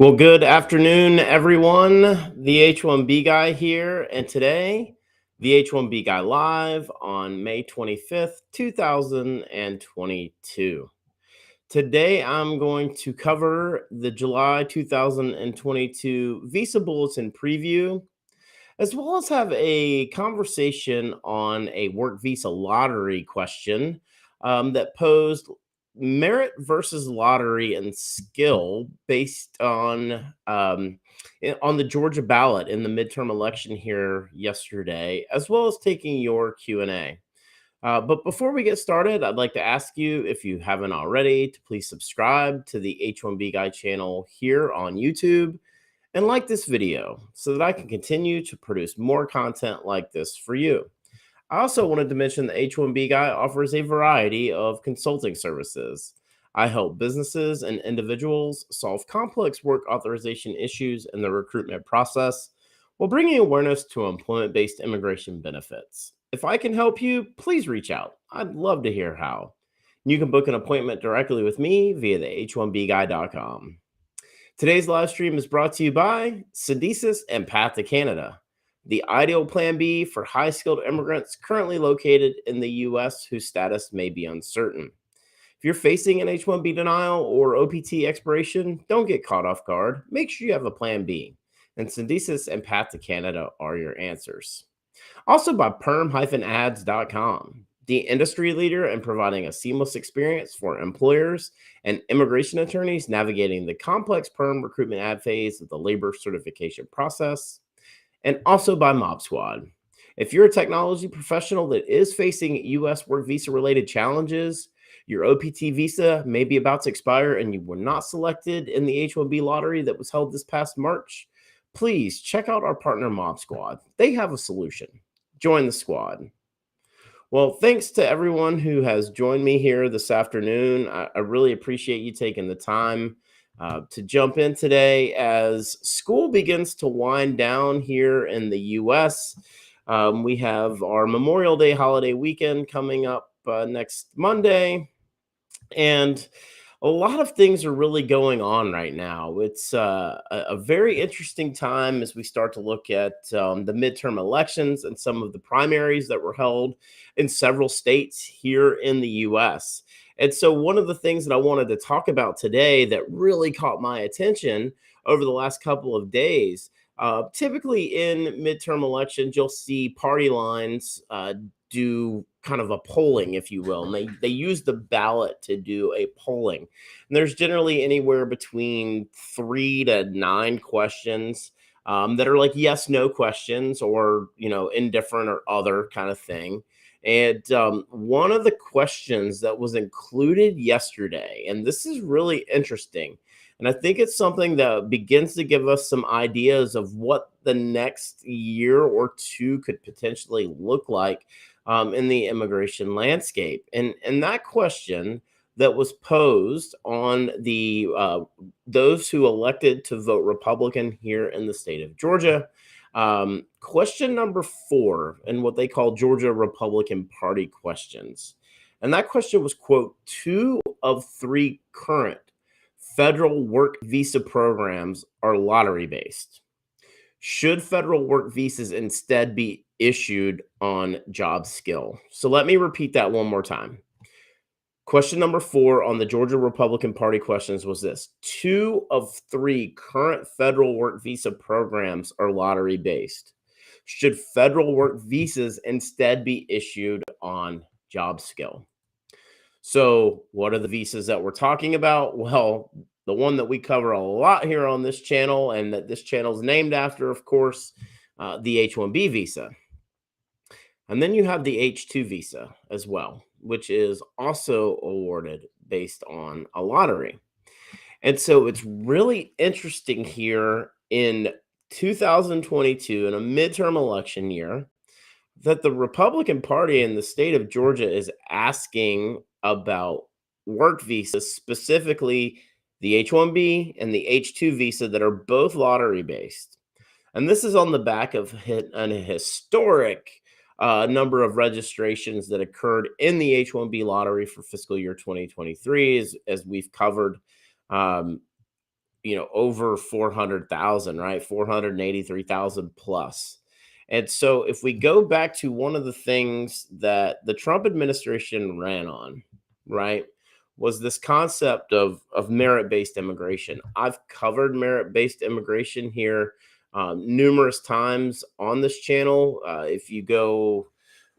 Well, good afternoon, everyone. The H1B Guy here, and today, the H1B Guy live on May 25th, 2022. Today, I'm going to cover the July 2022 Visa Bulletin Preview, as well as have a conversation on a work visa lottery question that posed merit versus lottery and skill based on the Georgia ballot in the midterm election here yesterday, as well as taking your Q&A. But before we get started, I'd like to ask you, if you haven't already, to please subscribe to the H1B Guy channel here on YouTube and like this video so that I can continue to produce more content like this for you. I also wanted to mention the H1B Guy offers a variety of consulting services. I help businesses and individuals solve complex work authorization issues in the recruitment process while bringing awareness to employment-based immigration benefits. If I can help you, please reach out. I'd love to hear how. You can book an appointment directly with me via the h1bguy.com. Today's live stream is brought to you by Syndesis and Path to Canada, the ideal plan B for high-skilled immigrants currently located in the U.S. whose status may be uncertain. If you're facing an H-1B denial or OPT expiration, don't get caught off guard. Make sure you have a plan B, and Syndesis and Path to Canada are your answers. Also by PERM-ads.com, the industry leader in providing a seamless experience for employers and immigration attorneys navigating the complex PERM recruitment ad phase of the labor certification process. And also by Mob Squad. If you're a technology professional that is facing U.S. work visa related challenges, your OPT visa may be about to expire and you were not selected in the H-1B lottery that was held this past March, please check out our partner Mob Squad. They have a solution. Join the squad. Well, thanks to everyone who has joined me here this afternoon. I really appreciate you taking the time to jump in today as school begins to wind down here in the U.S. We have our Memorial Day holiday weekend coming up next Monday, and a lot of things are really going on right now. It's a very interesting time as we start to look at the midterm elections and some of the primaries that were held in several states here in the U.S. And so one of the things that I wanted to talk about today that really caught my attention over the last couple of days, typically in midterm elections, you'll see party lines do kind of a polling, if you will, and they use the ballot to do a polling. And there's generally anywhere between 3 to 9 questions that are like yes, no questions, or indifferent or other kind of thing. And one of the questions that was included yesterday, and this is really interesting, and I think it's something that begins to give us some ideas of what the next year or two could potentially look like in the immigration landscape. And that question that was posed on the those who elected to vote Republican here in the state of Georgia. Question number 4 in what they call Georgia Republican Party questions. And that question was, quote, 2 of 3 current federal work visa programs are lottery based. Should federal work visas instead be issued on job skill? So let me repeat that one more time. Question number 4 on the Georgia Republican Party questions was this: 2 of 3 current federal work visa programs are lottery based. Should federal work visas instead be issued on job skill? So what are the visas that we're talking about? Well, the one that we cover a lot here on this channel, and that this channel is named after, of course, the H-1B visa. And then you have the H-2 visa as well, which is also awarded based on a lottery. And so it's really interesting here in 2022, in a midterm election year, that the Republican Party in the state of Georgia is asking about work visas, specifically the H-1B and the H-2 visa that are both lottery based. And this is on the back of an historic number of registrations that occurred in the H-1B lottery for fiscal year 2023, as we've covered over 400,000, right? 483,000 plus. And so if we go back to one of the things that the Trump administration ran on, right, was this concept of merit-based immigration. I've covered merit-based immigration here numerous times on this channel. If you go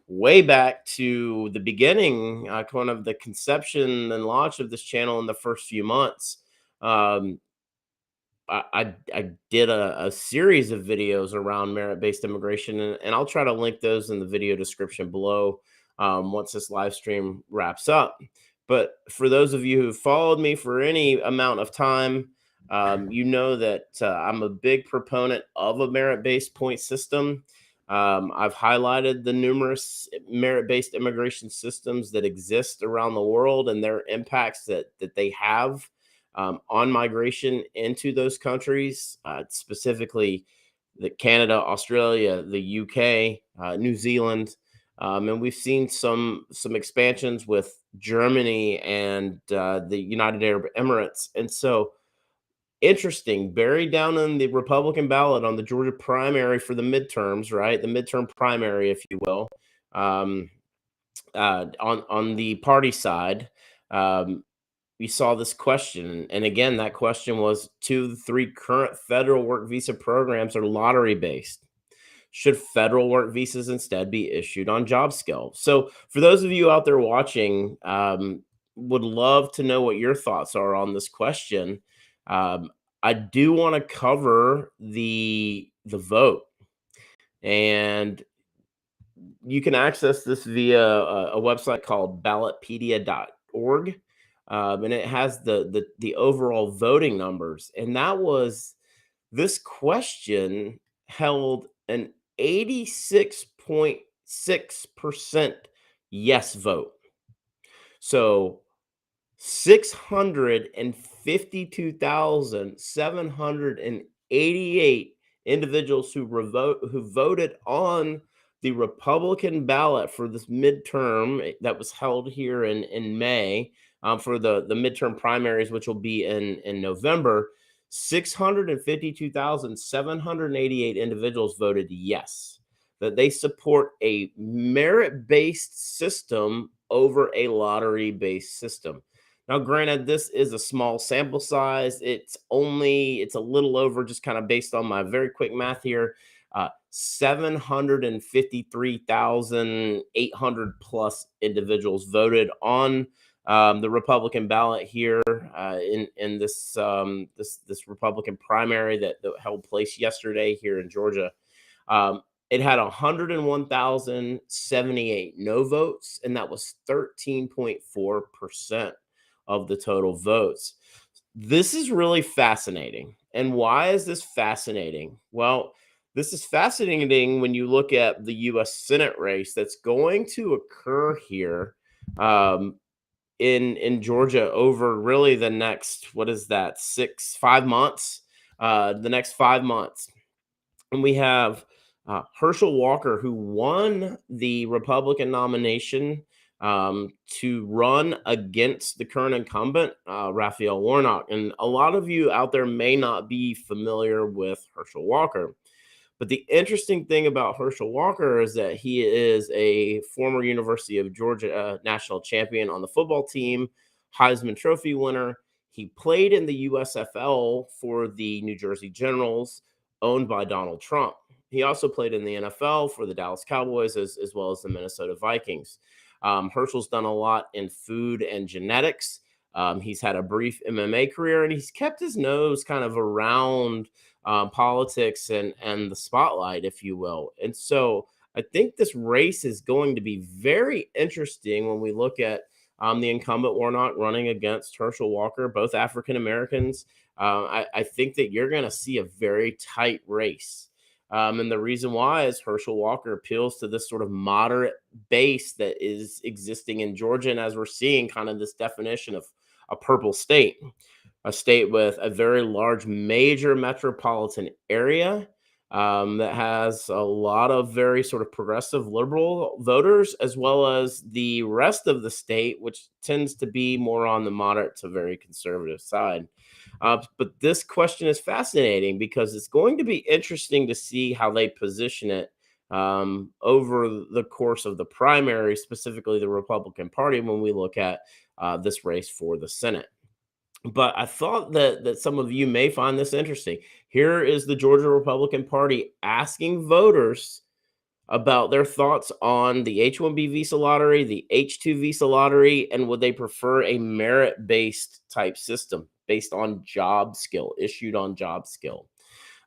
way back to the beginning, kind of the conception and launch of this channel in the first few months, um, I did a series of videos around merit-based immigration, and I'll try to link those in the video description below once this live stream wraps up. But for those of you who followed me for any amount of time, you know that I'm a big proponent of a merit-based point system. I've highlighted the numerous merit-based immigration systems that exist around the world and their impacts that they have on migration into those countries, specifically the Canada, Australia, the UK, New Zealand, and we've seen some expansions with Germany and the United Arab Emirates. And so, interesting, buried down in the Republican ballot on the Georgia primary for the midterms, right? The midterm primary, if you will, um, on the party side. We saw this question. And again, that question was, 2 of the 3 current federal work visa programs are lottery based. Should federal work visas instead be issued on job skill? So, for those of you out there watching, would love to know what your thoughts are on this question. Um, I do want to cover the vote, and you can access this via a website called ballotpedia.org. And it has the overall voting numbers. And that was, this question held an 86.6% yes vote. So 652,788 individuals who voted on the Republican ballot for this midterm that was held here in May, for the midterm primaries, which will be in November. 652,788 individuals voted yes, that they support a merit-based system over a lottery-based system. Now, granted, this is a small sample size. It's a little over, just kind of based on my very quick math here, 753,800 plus individuals voted on the Republican ballot here in this Republican primary that held place yesterday here in Georgia. It had 101,078 no votes, and that was 13.4% of the total votes. This is really fascinating. And why is this fascinating? Well, this is fascinating when you look at the U.S. Senate race that's going to occur here in Georgia over really the next, what is that, 5 months? The next 5 months. And we have Herschel Walker, who won the Republican nomination to run against the current incumbent, Raphael Warnock. And a lot of you out there may not be familiar with Herschel Walker. But the interesting thing about Herschel Walker is that he is a former University of Georgia national champion on the football team, Heisman Trophy winner. He played in the USFL for the New Jersey Generals, owned by Donald Trump. He also played in the NFL for the Dallas Cowboys as well as the Minnesota Vikings. Herschel's done a lot in food and genetics. He's had a brief MMA career, and he's kept his nose kind of around politics and the spotlight, if you will. And so I think this race is going to be very interesting when we look at the incumbent Warnock running against Herschel Walker, both African Americans. I think that you're going to see a very tight race. And the reason why is Herschel Walker appeals to this sort of moderate base that is existing in Georgia. And as we're seeing kind of this definition of a purple state, a state with a very large major metropolitan area, that has a lot of very sort of progressive liberal voters, as well as the rest of the state, which tends to be more on the moderate to very conservative side. But this question is fascinating because it's going to be interesting to see how they position it over the course of the primary, specifically the Republican Party, when we look at this race for the Senate. But I thought that some of you may find this interesting. Here is the Georgia Republican Party asking voters about their thoughts on the H1B visa lottery, the H2 visa lottery, and would they prefer a merit-based type system based on job skill, issued on job skill.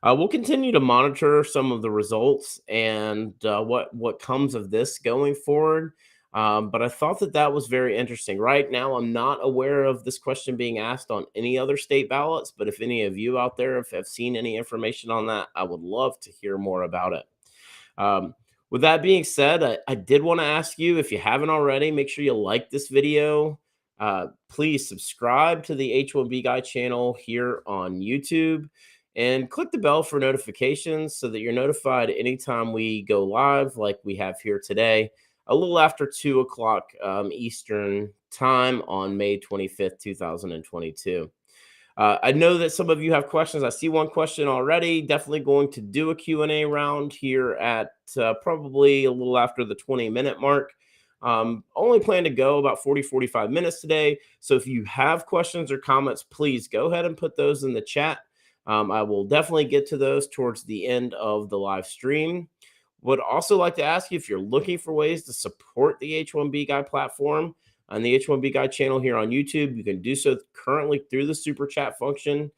We'll continue to monitor some of the results and what comes of this going forward. But I thought that was very interesting. Right now, I'm not aware of this question being asked on any other state ballots. But if any of you out there have seen any information on that, I would love to hear more about it. With that being said, I did want to ask you, if you haven't already, make sure you like this video. Please subscribe to the H1B Guy channel here on YouTube and click the bell for notifications so that you're notified anytime we go live, like we have here today, a little after 2 o'clock Eastern time on May 25th, 2022. I know that some of you have questions. I see one question already. Definitely going to do a Q&A round here at probably a little after the 20-minute mark. Only plan to go about 45 minutes today. So if you have questions or comments, please go ahead and put those in the chat. I will definitely get to those towards the end of the live stream. Would also like to ask you, if you're looking for ways to support the H1B Guy platform on the H1B Guy channel here on YouTube, you can do so currently through the super chat function.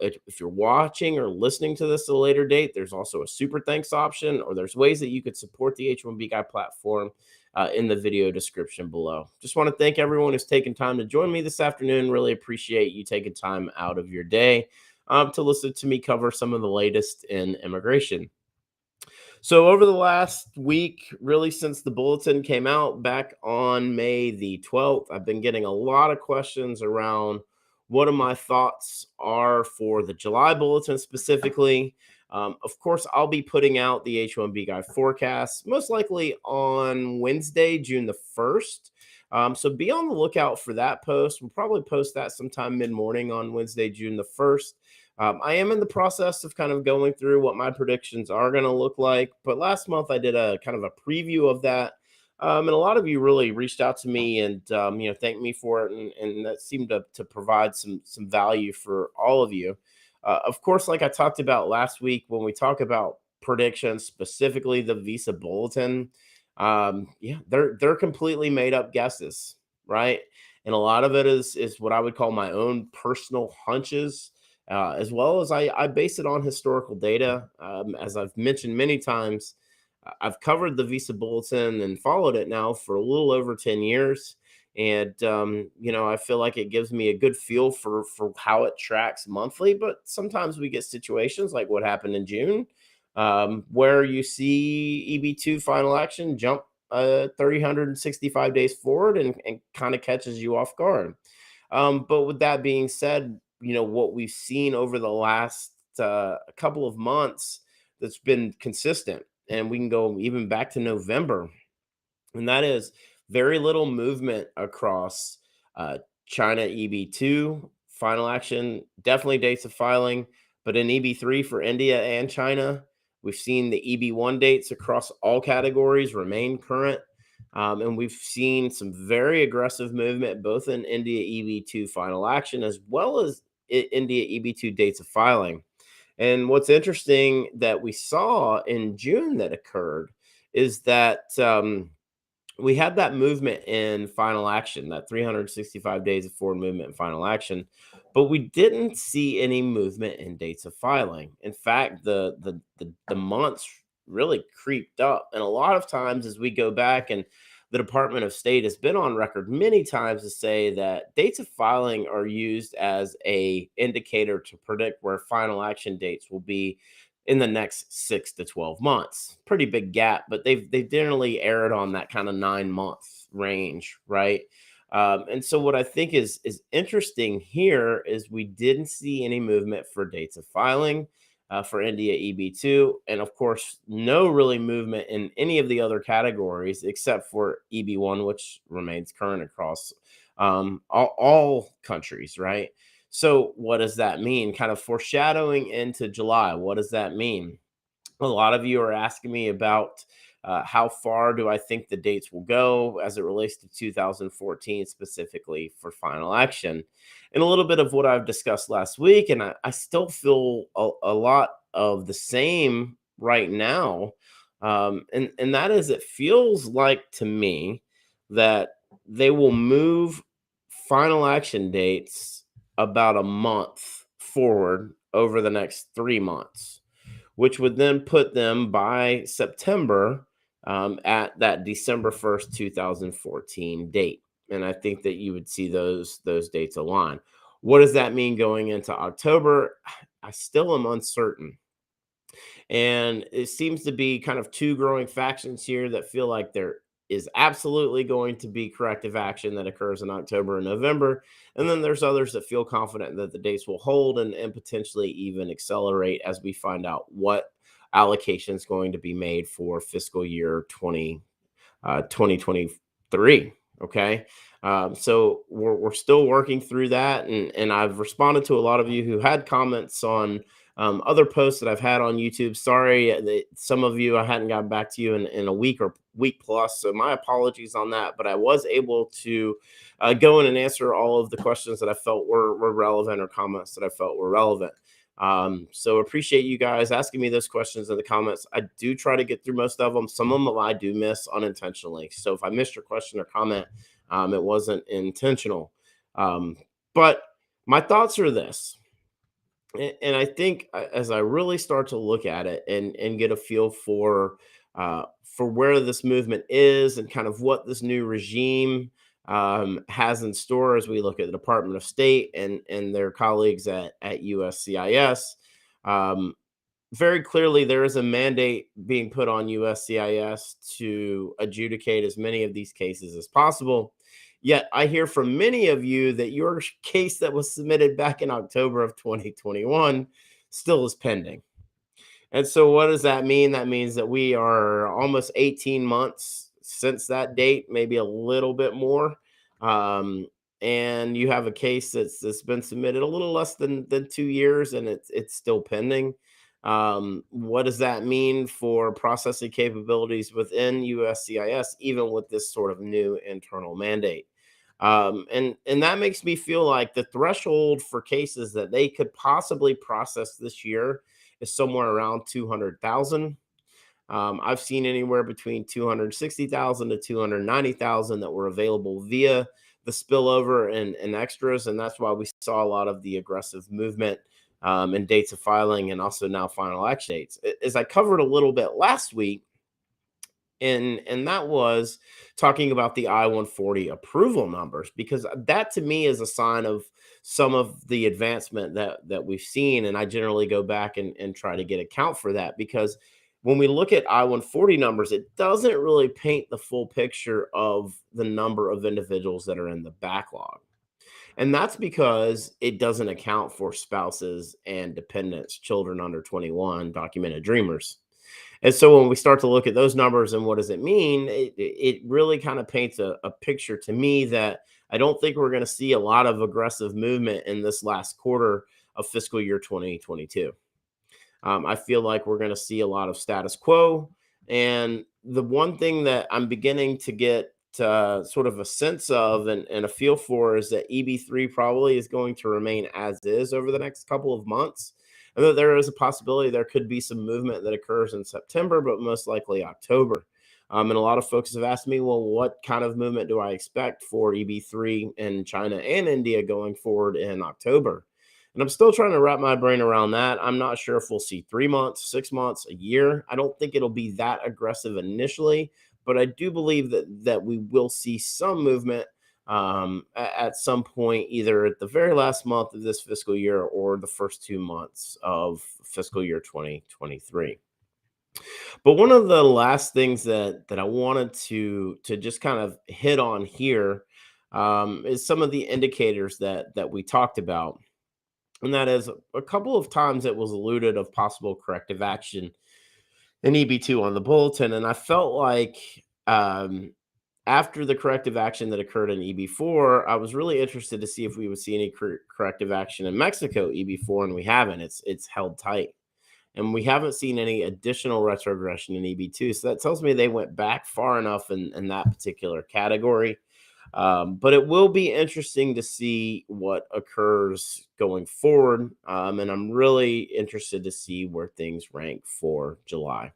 If you're watching or listening to this at a later date, there's also a super thanks option, or there's ways that you could support the H1B Guy platform in the video description below. Just want to thank everyone who's taken time to join me this afternoon. Really appreciate you taking time out of your day to listen to me cover some of the latest in immigration. So over the last week, really since the bulletin came out back on May the 12th, I've been getting a lot of questions around what my thoughts are for the July bulletin specifically. Of course, I'll be putting out the H1B Guy forecast, most likely on Wednesday, June the 1st. So be on the lookout for that post. We'll probably post that sometime mid-morning on Wednesday, June the 1st. I am in the process of kind of going through what my predictions are going to look like. But last month I did a kind of a preview of that. And a lot of you really reached out to me and, thanked me for it. And that seemed to provide some value for all of you. Of course, like I talked about last week, when we talk about predictions, specifically the Visa Bulletin, they're completely made up guesses, right? And a lot of it is what I would call my own personal hunches, as well as I base it on historical data. As I've mentioned many times, I've covered the Visa Bulletin and followed it now for a little over 10 years. And, I feel like it gives me a good feel for how it tracks monthly. But sometimes we get situations like what happened in June, where you see Eb2 final action jump 365 days forward and kind of catches you off guard. But with that being said, what we've seen over the last couple of months that's been consistent, and we can go even back to November, and that is very little movement across China EB2 final action, definitely dates of filing, but in EB3 for India and China, we've seen the EB1 dates across all categories remain current. And we've seen some very aggressive movement both in India EB2 final action as well as India EB2 dates of filing. And what's interesting that we saw in June that occurred is that we had that movement in final action, that 365 days of forward movement in final action, but we didn't see any movement in dates of filing. In fact, the months really creeped up, and a lot of times as we go back, and the Department of State has been on record many times to say that dates of filing are used as a indicator to predict where final action dates will be in the next 6 to 12 months. Pretty big gap, but they've generally erred on that kind of 9-month range, right? And so what I think is interesting here is we didn't see any movement for dates of filing. for India EB2. And of course, no really movement in any of the other categories except for EB1, which remains current across all countries, right? So, what does that mean? Kind of foreshadowing into July. What does that mean? A lot of you are asking me about how far do I think the dates will go as it relates to 2014, specifically for final action, and a little bit of what I've discussed last week. And I still feel a lot of the same right now. And that is, it feels like to me that they will move final action dates about a month forward over the next 3 months, which would then put them by September at that December 1st, 2014 date. And I think that you would see those dates align. What does that mean going into October? I still am uncertain. And it seems to be kind of two growing factions here that feel like there is absolutely going to be corrective action that occurs in October and November. And then there's others that feel confident that the dates will hold and potentially even accelerate as we find out what allocation is going to be made for fiscal year 2023. Okay. So we're still working through that. And I've responded to a lot of you who had comments on other posts that I've had on YouTube. Sorry that some of you I hadn't gotten back to you in a week or week plus. So my apologies on that. But I was able to go in and answer all of the questions that I felt were relevant, or comments that I felt were relevant. So appreciate you guys asking me those questions in the comments. I do try to get through most of them. Some of them I do miss unintentionally. So if I missed your question or comment, it wasn't intentional. But my thoughts are this. And I think as I really start to look at it and get a feel for where this movement is and kind of what this new regime has in store, as we look at the Department of State and their colleagues at USCIS. Um, Very clearly, there is a mandate being put on USCIS to adjudicate as many of these cases as possible. Yet I hear from many of you that your case that was submitted back in October of 2021 still is pending. And so what does that mean? That means that we are almost 18 months since that date, maybe a little bit more. Um, and you have a case that's been submitted a little less than 2 years, and it's still pending. What does that mean for processing capabilities within USCIS, even with this sort of new internal mandate? And that makes me feel like the threshold for cases that they could possibly process this year is somewhere around 200,000. I've seen anywhere between 260,000 to 290,000 that were available via the spillover and extras. And that's why we saw a lot of the aggressive movement and dates of filing, and also now final action dates. As I covered a little bit last week, and that was talking about the I-140 approval numbers, because that to me is a sign of some of the advancement that we've seen. And I generally go back and try to get account for that, because when we look at I-140 numbers, it doesn't really paint the full picture of the number of individuals that are in the backlog. And that's because it doesn't account for spouses and dependents, children under 21, documented dreamers. And so when we start to look at those numbers and what does it mean, it really kind of paints a picture to me that I don't think we're going to see a lot of aggressive movement in this last quarter of fiscal year 2022. I feel like we're going to see a lot of status quo. And the one thing that I'm beginning to get sort of a sense of and a feel for is that EB3 probably is going to remain as is over the next couple of months. And that there is a possibility there could be some movement that occurs in September, but most likely October. And a lot of folks have asked me, well, what kind of movement do I expect for EB3 in China and India going forward in October? And I'm still trying to wrap my brain around that. I'm not sure if we'll see 3 months, 6 months, a year. I don't think it'll be that aggressive initially, but I do believe that we will see some movement at some point, either at the very last month of this fiscal year or the first 2 months of fiscal year 2023. But one of the last things that I wanted to just kind of hit on here is some of the indicators that we talked about. And that is a couple of times it was alluded of possible corrective action in EB2 on the bulletin. And I felt like after the corrective action that occurred in EB4, I was really interested to see if we would see any corrective action in Mexico EB4, and we haven't. It's held tight. And we haven't seen any additional retrogression in EB2. So that tells me they went back far enough in that particular category. But it will be interesting to see what occurs going forward. And I'm really interested to see where things rank for July.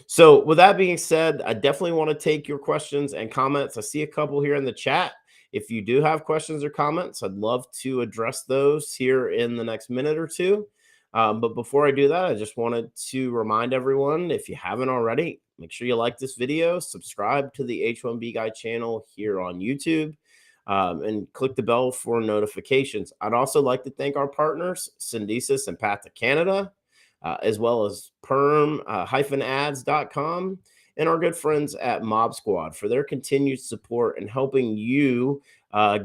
So, with that being said, I definitely want to take your questions and comments. I see a couple here in the chat. If you do have questions or comments, I'd love to address those here in the next minute or two. But before I do that, I just wanted to remind everyone, if you haven't already, make sure you like this video, subscribe to the H1B Guy channel here on YouTube, and click the bell for notifications. I'd also like to thank our partners, Syndesis and Path to Canada, as well as PERM-ads.com, and our good friends at Mob Squad for their continued support and helping you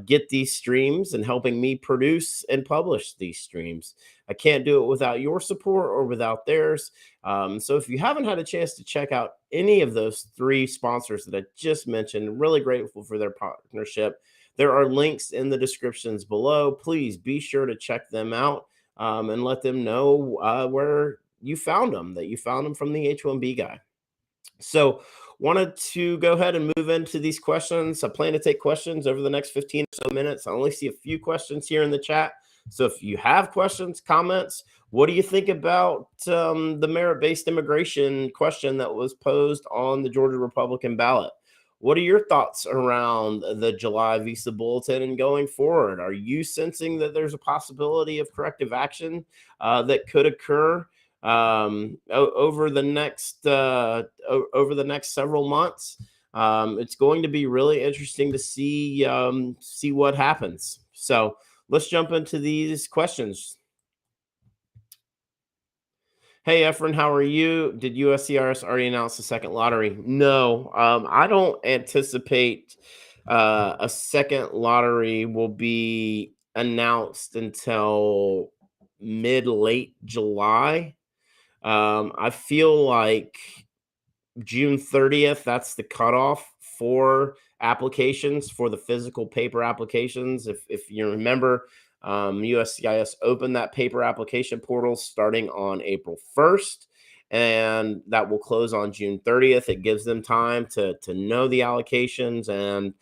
get these streams and helping me produce and publish these streams. I can't do it without your support or without theirs. So if you haven't had a chance to check out any of those three sponsors that I just mentioned, I'm really grateful for their partnership. There are links in the descriptions below. Please be sure to check them out. And let them know where you found them, that you found them from the H1B guy. So, wanted to go ahead and move into these questions. I plan to take questions over the next 15 or so minutes. I only see a few questions here in the chat. So, if you have questions, comments, what do you think about the merit-based immigration question that was posed on the Georgia Republican ballot? What are your thoughts around the July Visa Bulletin and going forward? Are you sensing that there's a possibility of corrective action that could occur over the next several months? It's going to be really interesting to see what happens. So let's jump into these questions. Hey, Efren, how are you? Did USCRS already announce the second lottery? No, I don't anticipate a second lottery will be announced until mid-late July. I feel like June 30th, that's the cutoff for applications, for the physical paper applications. If you remember, USCIS opened that paper application portal starting on April 1st, and that will close on June 30th. It gives them time to know the allocations and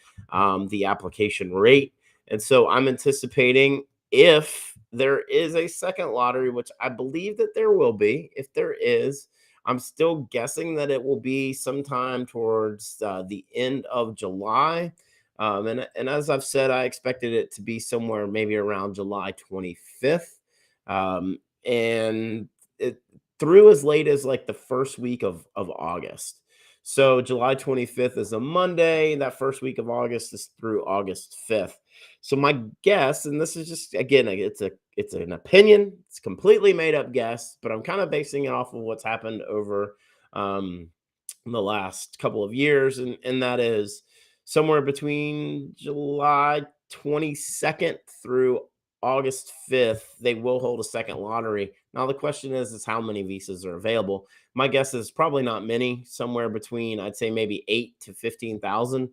the application rate. And so I'm anticipating, if there is a second lottery, which I believe that there will be, if there is, I'm still guessing that it will be sometime towards the end of July. And as I've said, I expected it to be somewhere maybe around July 25th. And it through as late as like the first week of August. So July 25th is a Monday. That first week of August is through August 5th. So my guess, and this is just, again, it's an opinion, it's completely made up guess, but I'm kind of basing it off of what's happened over the last couple of years, and that is somewhere between July 22nd through August 5th, they will hold a second lottery. Now the question is how many visas are available. My guess is probably not many, somewhere between, I'd say, maybe 8 to 15,000,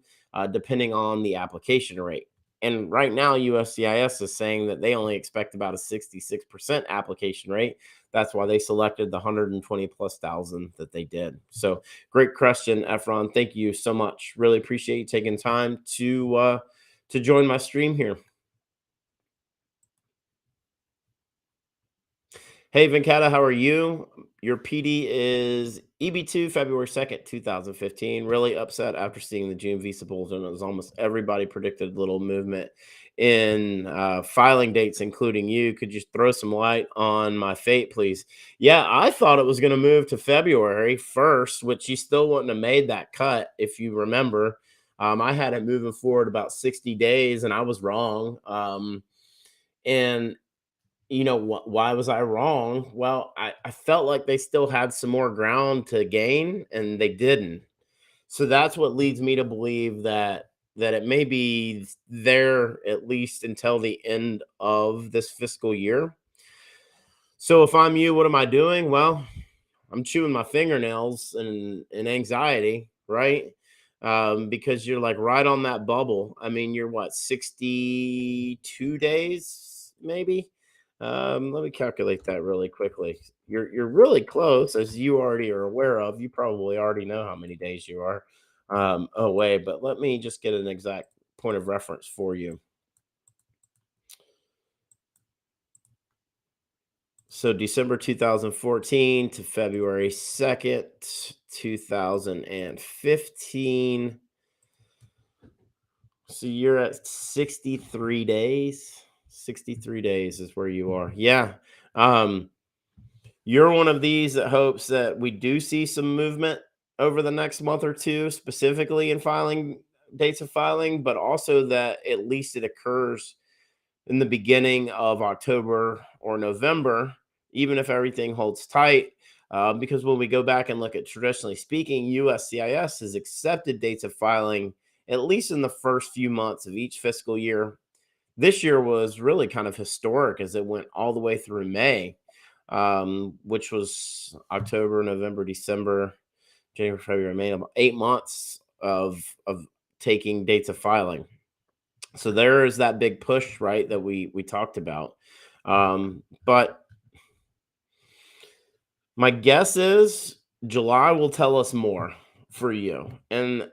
depending on the application rate. And right now, USCIS is saying that they only expect about a 66% application rate. That's why they selected the 120 plus thousand that they did. So great question, Efron. Thank you so much. Really appreciate you taking time to join my stream here. Hey, Venkata, how are you? Your PD is EB2, February 2nd, 2015. Really upset after seeing the June Visa Bulletin. It was almost everybody predicted little movement in filing dates, including you. Could you throw some light on my fate, please? Yeah, I thought it was going to move to February 1st, which you still wouldn't have made that cut, if you remember. I had it moving forward about 60 days, and I was wrong. And why was I wrong? Well, I felt like they still had some more ground to gain, and they didn't. So that's what leads me to believe that it may be there at least until the end of this fiscal year. So if I'm you, what am I doing? Well, I'm chewing my fingernails in anxiety, right? Because you're like right on that bubble. I mean, you're what, 62 days, maybe? Let me calculate that really quickly. You're really close, as you already are aware of. You probably already know how many days you are away, but let me just get an exact point of reference for you. So December 2014 to February 2nd, 2015. So you're at 63 days. 63 days is where you are. Yeah. Um, you're one of these that hopes that we do see some movement over the next month or two, specifically in filing dates of filing, but also that at least it occurs in the beginning of October or November, even if everything holds tight. Because when we go back and look at traditionally speaking, USCIS has accepted dates of filing at least in the first few months of each fiscal year. This year was really kind of historic as it went all the way through May, which was October, November, December, January, February, May, about 8 months of taking dates of filing. So there is that big push, right, that we talked about. But my guess is July will tell us more for you. And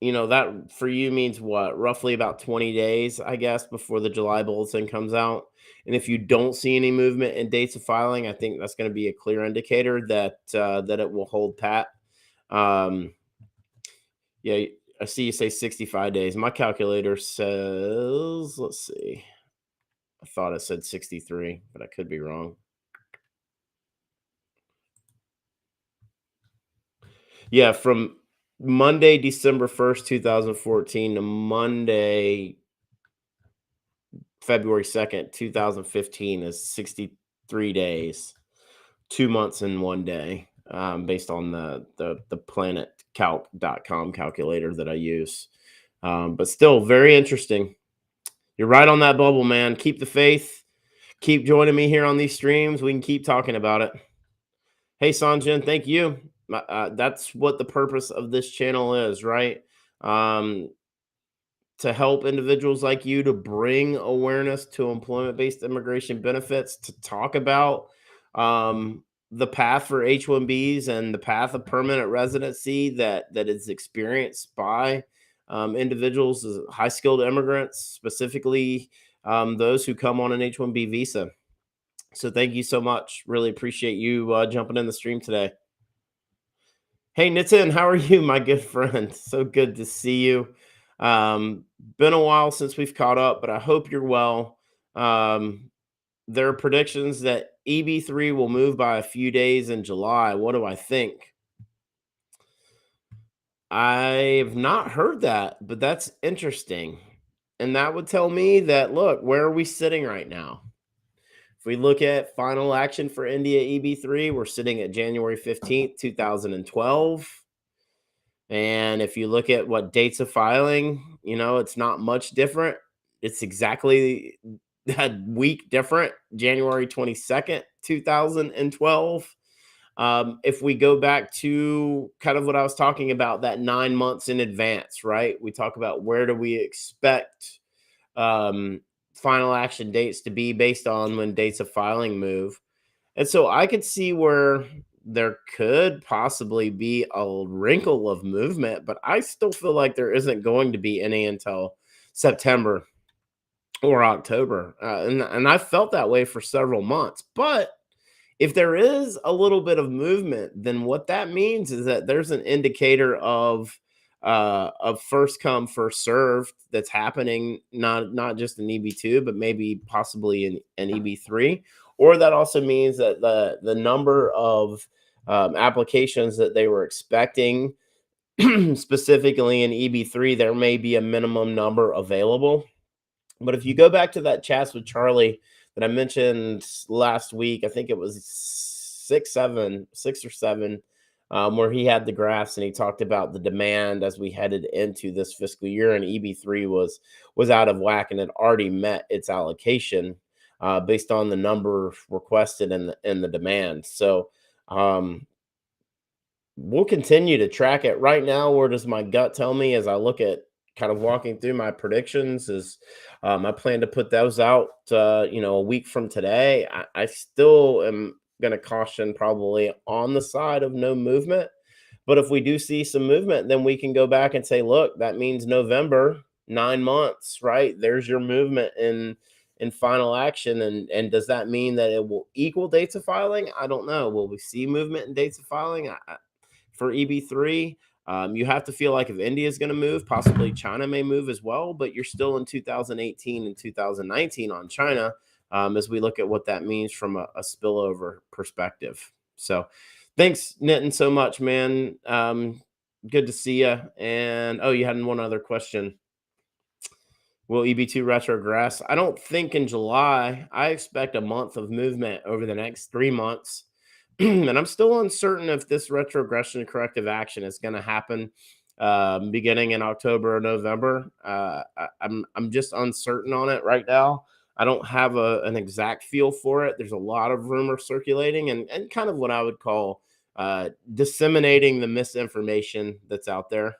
that for you means what? Roughly about 20 days, I guess, before the July bulletin comes out. And if you don't see any movement in dates of filing, I think that's going to be a clear indicator that it will hold pat. Um, yeah, I see you say 65 days. My calculator says, let's see. I thought it said 63, but I could be wrong. Yeah, from Monday, December 1st, 2014 to Monday, February 2nd, 2015 is 63 days, 2 months and 1 day, based on the planetcalc.com calculator that I use. But still very interesting. You're right on that bubble, man. Keep the faith. Keep joining me here on these streams. We can keep talking about it. Hey, Sanjin, thank you. That's what the purpose of this channel is, right? Um, to help individuals like you to bring awareness to employment-based immigration benefits, to talk about the path for H1Bs and the path of permanent residency that is experienced by individuals, high-skilled immigrants, specifically those who come on an H1B visa. So thank you so much. Really appreciate you jumping in the stream today. Hey, Nitin, how are you, my good friend? So good to see you. Been a while since we've caught up, but I hope you're well. There are predictions that EB3 will move by a few days in July. What do I think? I've not heard that, but that's interesting. And that would tell me that, look, where are we sitting right now? If we look at final action for India EB3, we're sitting at January 15th, 2012. And if you look at what dates of filing, it's not much different. It's exactly a week different, January 22nd, 2012. If we go back to kind of what I was talking about, that 9 months in advance, right? We talk about where do we expect final action dates to be based on when dates of filing move. And so I could see where there could possibly be a wrinkle of movement, but I still feel like there isn't going to be any until September or October. And I felt that way for several months. But if there is a little bit of movement, then what that means is that there's an indicator of first come first served that's happening, not just in EB2 but maybe possibly in EB3. Or that also means that the number of applications that they were expecting specifically in EB3, there may be a minimum number available. But if you go back to that chats with Charlie that I mentioned last week, I think it was six or seven, where he had the graphs and he talked about the demand as we headed into this fiscal year, and EB3 was out of whack and had already met its allocation. based on the number requested and the demand. So we'll continue to track it. Right now, where does my gut tell me as I look at kind of walking through my predictions is I plan to put those out, a week from today. I still am going to caution probably on the side of no movement. But if we do see some movement, then we can go back and say, look, that means November, 9 months, right? There's your movement in final action. And does that mean that it will equal dates of filing? I don't know. Will we see movement in dates of filing? For EB3, you have to feel like if India is going to move, possibly China may move as well, but you're still in 2018 and 2019 on China, as we look at what that means from a spillover perspective. So thanks, Nitin, so much, man. Good to see you. And you had one other question. Will Eb2 retrogress? I don't think in July. I expect a month of movement over the next 3 months. And I'm still uncertain if this retrogression corrective action is going to happen beginning in October or November. I'm just uncertain on it right now. I don't have an exact feel for it. There's a lot of rumors circulating and kind of what I would call disseminating the misinformation that's out there.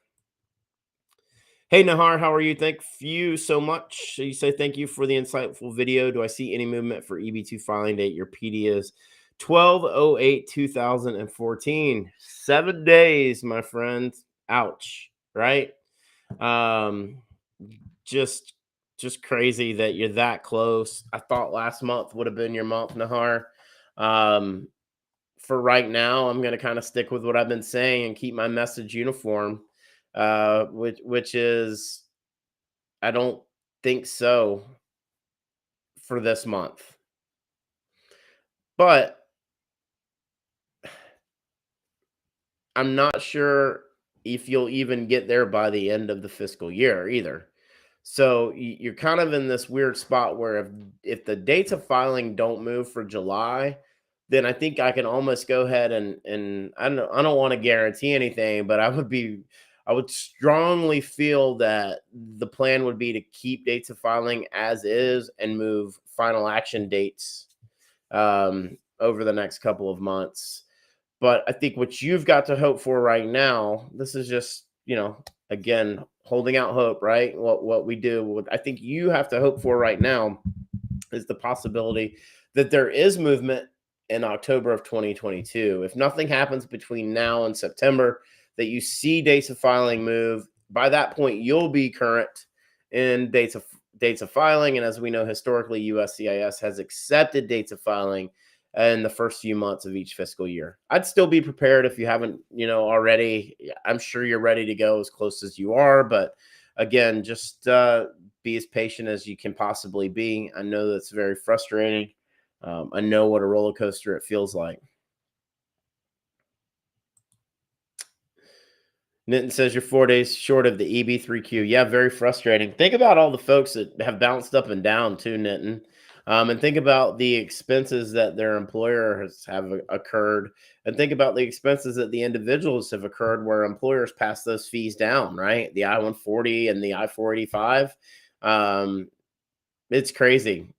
Hey, Nahar, how are you? Thank you so much. You say thank you for the insightful video. Do I see any movement for EB2 filing date? Your PD is 12/08/2014. 7 days, my friend. Ouch, right? Um, just crazy that you're that close. I thought last month would have been your month, Nahar. For right now, I'm going to kind of stick with what I've been saying and keep my message uniform, which is I don't think so for this month. But I'm not sure if you'll even get there by the end of the fiscal year either. So you're kind of in this weird spot where if the dates of filing don't move for July, then I think I can almost go ahead and I don't want to guarantee anything, but I would strongly feel that the plan would be to keep dates of filing as is and move final action dates over the next couple of months. But I think what you've got to hope for right now, this is just, again, holding out hope, right? What we do, what I think you have to hope for right now is the possibility that there is movement in October of 2022. If nothing happens between now and September, that you see dates of filing move, by that point you'll be current in dates of filing. And as we know, historically, USCIS has accepted dates of filing in the first few months of each fiscal year. I'd still be prepared if you haven't, already. I'm sure you're ready to go as close as you are, but again, just be as patient as you can possibly be. I know that's very frustrating. I know what a roller coaster it feels like. Nitin says you're 4 days short of the EB3Q. Yeah, very frustrating. Think about all the folks that have bounced up and down too, Nitin. And think about the expenses that their employers have occurred. And think about the expenses that the individuals have occurred where employers pass those fees down, right? The I-140 and the I-485. It's crazy.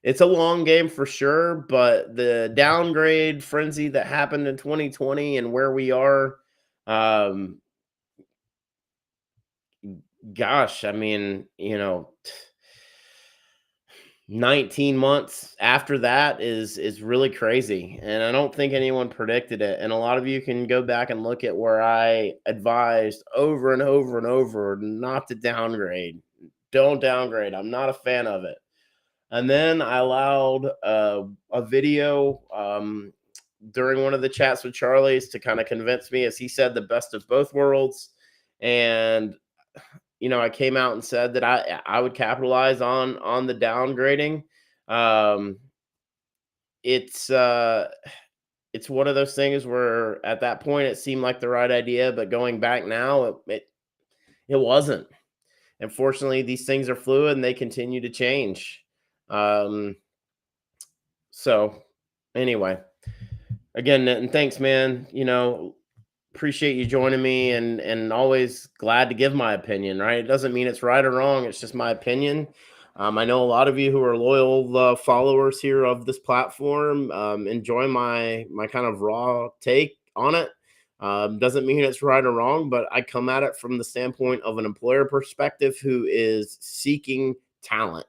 It's a long game for sure, but the downgrade frenzy that happened in 2020 and where we are, gosh, I mean, 19 months after that is really crazy, and I don't think anyone predicted it. And a lot of you can go back and look at where I advised over and over and over not to downgrade. Don't downgrade. I'm not a fan of it. And then I allowed a video during one of the chats with Charlie's to kind of convince me, as he said, the best of both worlds. And I came out and said that I would capitalize on the downgrading. It's one of those things where at that point it seemed like the right idea, but going back now, it wasn't. Unfortunately, these things are fluid and they continue to change. So anyway, again, and thanks, man. Appreciate you joining me and always glad to give my opinion, right? It doesn't mean it's right or wrong. It's just my opinion. I know a lot of you who are loyal followers here of this platform enjoy my kind of raw take on it. Doesn't mean it's right or wrong, but I come at it from the standpoint of an employer perspective who is seeking talent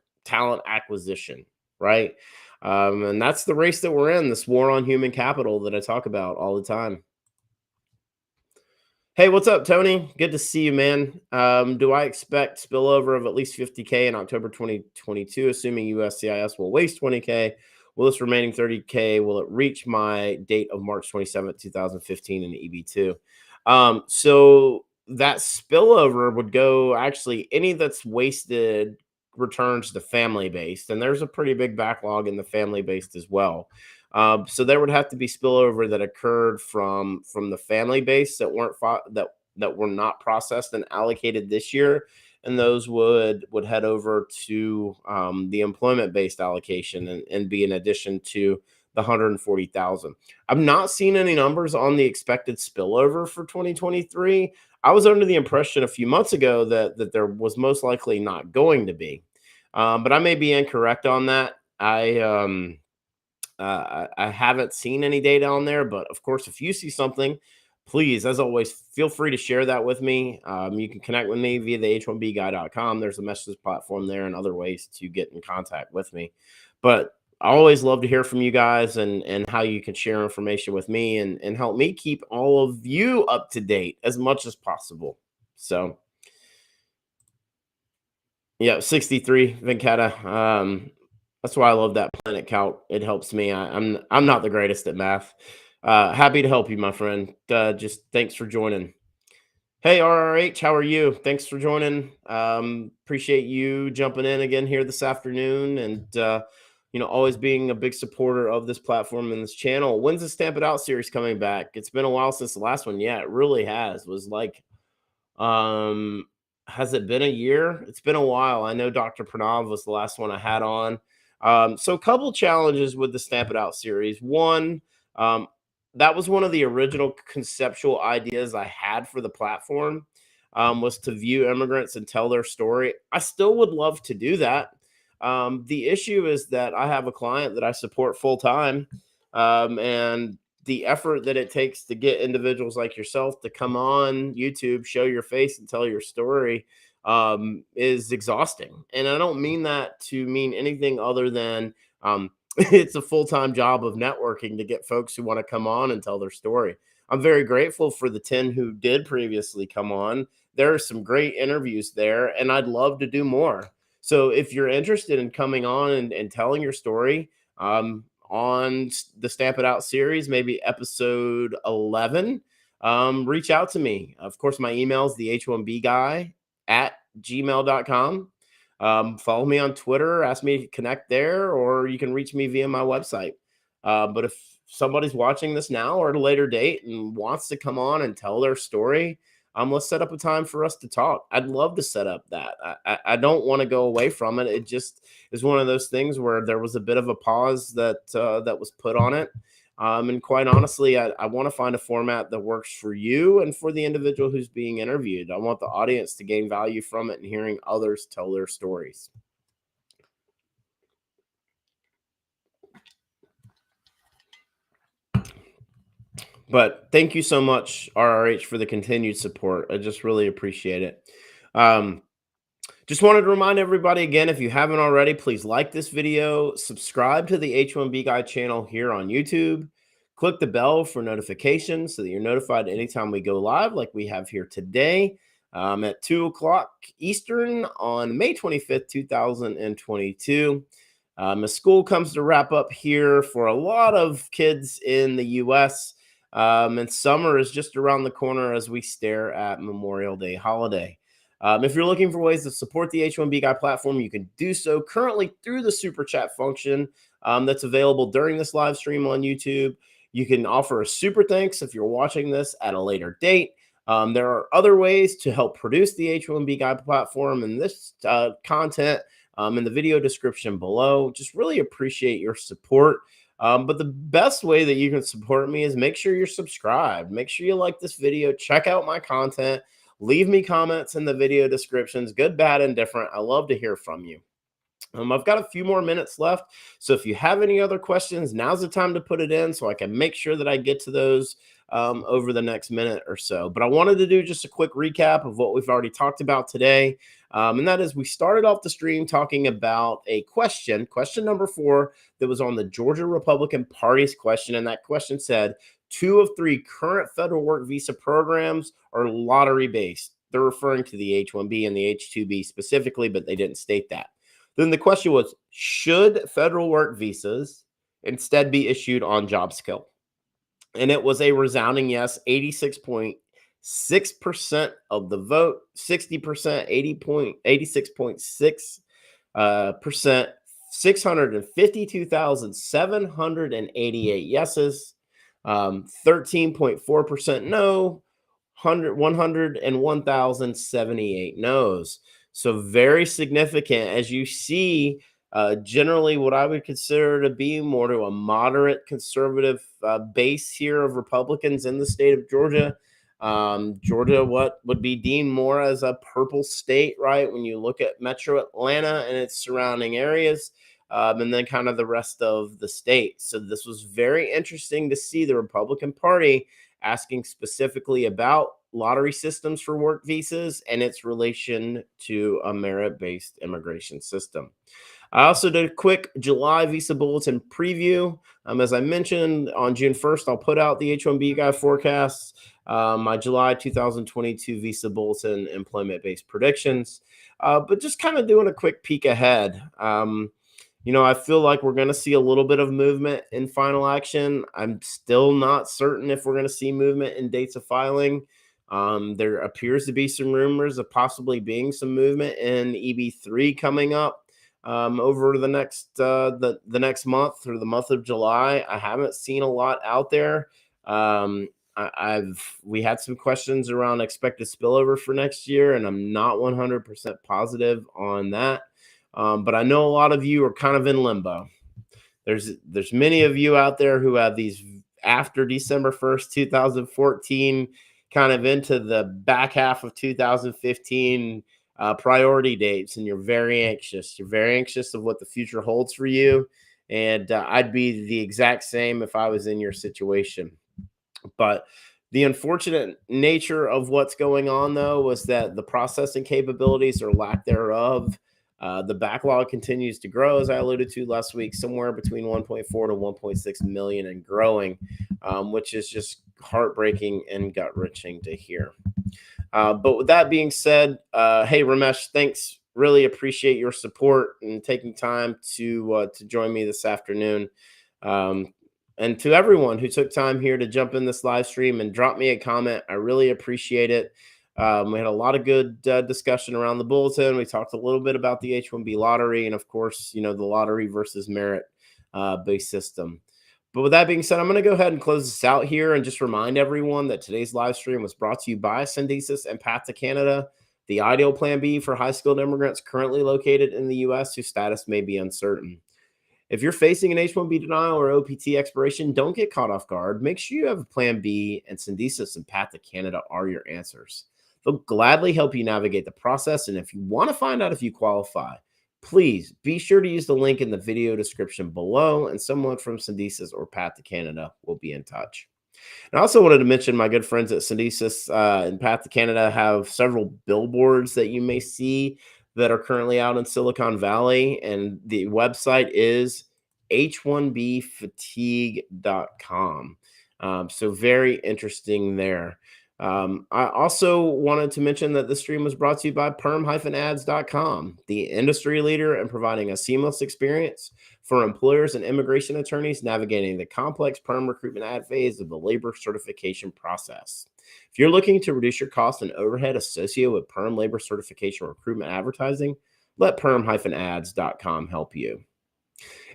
acquisition, right? And that's the race that we're in, this war on human capital that I talk about all the time. Hey, what's up, Tony? Good to see you, man. Do I expect spillover of at least 50K in October 2022, assuming USCIS will waste 20K? Will this remaining 30K, will it reach my date of March 27th, 2015 in EB2? So that spillover would go actually any that's wasted returns to family based, and there's a pretty big backlog in the family based as well. So there would have to be spillover that occurred from the family base that that were not processed and allocated this year, and those would head over to the employment based allocation and be in addition to the 140,000. I've not seen any numbers on the expected spillover for 2023. I was under the impression a few months ago that there was most likely not going to be, but I may be incorrect on that. I haven't seen any data on there, but of course, if you see something, please, as always, feel free to share that with me. You can connect with me via the H1BGuy.com. There's a message platform there and other ways to get in contact with me. But I always love to hear from you guys and how you can share information with me and help me keep all of you up to date as much as possible. So, yeah, 63, Venkata. That's why I love that planet count. It helps me. I'm not the greatest at math. Happy to help you, my friend. Just thanks for joining. Hey, RRH, how are you? Thanks for joining. Appreciate you jumping in again here this afternoon, and always being a big supporter of this platform and this channel. When's the Stamp It Out series coming back? It's been a while since the last one. Yeah, it really has. It was like has it been a year? It's been a while. I know Dr. Pranav was the last one I had on. So a couple challenges with the Stamp It Out series. One, that was one of the original conceptual ideas I had for the platform, was to view immigrants and tell their story. I still would love to do that. The issue is that I have a client that I support full time, and the effort that it takes to get individuals like yourself to come on YouTube, show your face, and tell your story is exhausting. And I don't mean that to mean anything other than it's a full-time job of networking to get folks who want to come on and tell their story. I'm very grateful for the 10 who did previously come on. There are some great interviews there, and I'd love to do more. So if you're interested in coming on and telling your story, on the Stamp It Out series, maybe episode 11, reach out to me. Of course, my email is the H1B Guy at gmail.com. Follow me on Twitter, ask me to connect there, or you can reach me via my website. But if somebody's watching this now or at a later date and wants to come on and tell their story, let's set up a time for us to talk. I'd love to set up that. I don't want to go away from it. It just is one of those things where there was a bit of a pause that was put on it. And quite honestly, I want to find a format that works for you and for the individual who's being interviewed. I want the audience to gain value from it and hearing others tell their stories. But thank you so much, RRH, for the continued support. I just really appreciate it. Just wanted to remind everybody again, if you haven't already, please like this video, subscribe to the H1B Guy channel here on YouTube, click the bell for notifications so that you're notified anytime we go live like we have here today at 2 o'clock Eastern on May 25th, 2022. As school comes to wrap up here for a lot of kids in the U.S., and summer is just around the corner as we stare at Memorial Day holiday. If you're looking for ways to support the H1B Guy platform, you can do so currently through the super chat function that's available during this live stream on YouTube. You can offer a super thanks if you're watching this at a later date. There are other ways to help produce the H1B Guy platform and this content in the video description below. Just really appreciate your support. But the best way that you can support me is make sure you're subscribed. Make sure you like this video. Check out my content. Leave me comments in the video descriptions, good, bad, and different. I love to hear from you. I've got a few more minutes left. So if you have any other questions, now's the time to put it in so I can make sure that I get to those over the next minute or so. But I wanted to do just a quick recap of what we've already talked about today. And that is, we started off the stream talking about a question number 4, that was on the Georgia Republican Party's question. And that question said, 2 of 3 current federal work visa programs are lottery based. They're referring to the H1B and the H2B specifically, but they didn't state that. Then the question was, should federal work visas instead be issued on job skill? And it was a resounding yes. 86.6% of the vote, 60%, 86.6 percent, 652,788 yeses, 13.4% no, 101,078 no's. So very significant, as you see. Generally, what I would consider to be more to a moderate conservative base here of Republicans in the state of Georgia. Georgia, what would be deemed more as a purple state, right? When you look at Metro Atlanta and its surrounding areas, and then kind of the rest of the state. So this was very interesting to see the Republican Party asking specifically about lottery systems for work visas and its relation to a merit-based immigration system. I also did a quick July Visa Bulletin Preview. As I mentioned, on June 1st, I'll put out the H1B Guy forecasts, my July 2022 Visa Bulletin employment-based predictions, but just kind of doing a quick peek ahead. I feel like we're going to see a little bit of movement in final action. I'm still not certain if we're going to see movement in dates of filing. There appears to be some rumors of possibly being some movement in EB3 coming up over the next month, or the month of July. I haven't seen a lot out there. We had some questions around expected spillover for next year, and I'm not 100% positive on that. But I know a lot of you are kind of in limbo. There's many of you out there who have these after December 1st, 2014, kind of into the back half of 2015 priority dates, and you're very anxious. You're very anxious of what the future holds for you. And I'd be the exact same if I was in your situation. But the unfortunate nature of what's going on, though, was that the processing capabilities or lack thereof, the backlog continues to grow, as I alluded to last week, somewhere between 1.4 to 1.6 million and growing, which is just heartbreaking and gut-wrenching to hear. But with that being said, hey, Ramesh, thanks. Really appreciate your support and taking time to join me this afternoon. And to everyone who took time here to jump in this live stream and drop me a comment, I really appreciate it. We had a lot of good discussion around the bulletin. We talked a little bit about the H1B lottery and, of course, the lottery versus merit based system. But with that being said, I'm going to go ahead and close this out here and just remind everyone that today's live stream was brought to you by Syndesus and Path to Canada, the ideal plan B for high-skilled immigrants currently located in the U.S. whose status may be uncertain. If you're facing an H1B denial or OPT expiration, don't get caught off guard. Make sure you have a plan B, and Syndesus and Path to Canada are your answers. They'll gladly help you navigate the process, and if you want to find out if you qualify, please be sure to use the link in the video description below, and someone from Syndesus or Path to Canada will be in touch. And I also wanted to mention my good friends at Syndesus and Path to Canada have several billboards that you may see that are currently out in Silicon Valley, and the website is h1bfatigue.com. So very interesting there. I also wanted to mention that this stream was brought to you by PERM-ads.com, the industry leader in providing a seamless experience for employers and immigration attorneys navigating the complex PERM recruitment ad phase of the labor certification process. If you're looking to reduce your cost and overhead associated with PERM labor certification recruitment advertising, let PERM-ads.com help you.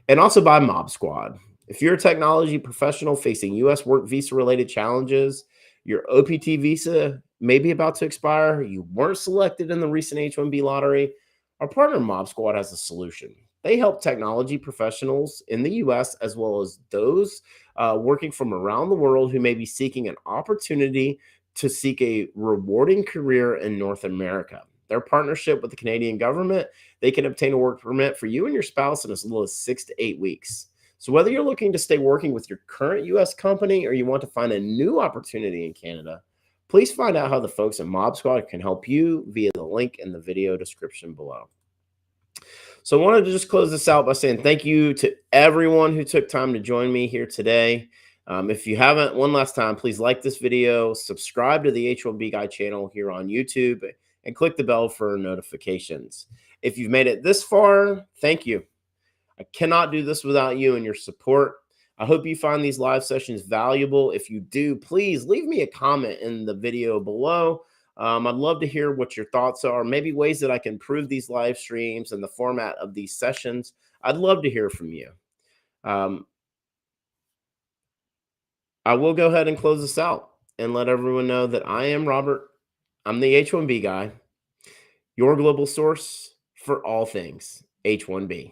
And also by Mob Squad. If you're a technology professional facing U.S. work visa-related challenges, your OPT visa may be about to expire, you weren't selected in the recent H1B lottery, our partner Mob Squad has a solution. They help technology professionals in the U.S. as well as those working from around the world who may be seeking an opportunity to seek a rewarding career in North America. Their partnership with the Canadian government, they can obtain a work permit for you and your spouse in as little as 6 to 8 weeks. So whether you're looking to stay working with your current US company or you want to find a new opportunity in Canada, please find out how the folks at Mob Squad can help you via the link in the video description below. So I wanted to just close this out by saying thank you to everyone who took time to join me here today. If you haven't, one last time, please like this video, subscribe to the H1B Guy channel here on YouTube, and click the bell for notifications. If you've made it this far, thank you. I cannot do this without you and your support. I hope you find these live sessions valuable. If you do, please leave me a comment in the video below. I'd love to hear what your thoughts are, maybe ways that I can improve these live streams and the format of these sessions. I'd love to hear from you. Um, I will go ahead and close this out and let everyone know that I am Robert. I'm the H1B guy, your global source for all things H1B.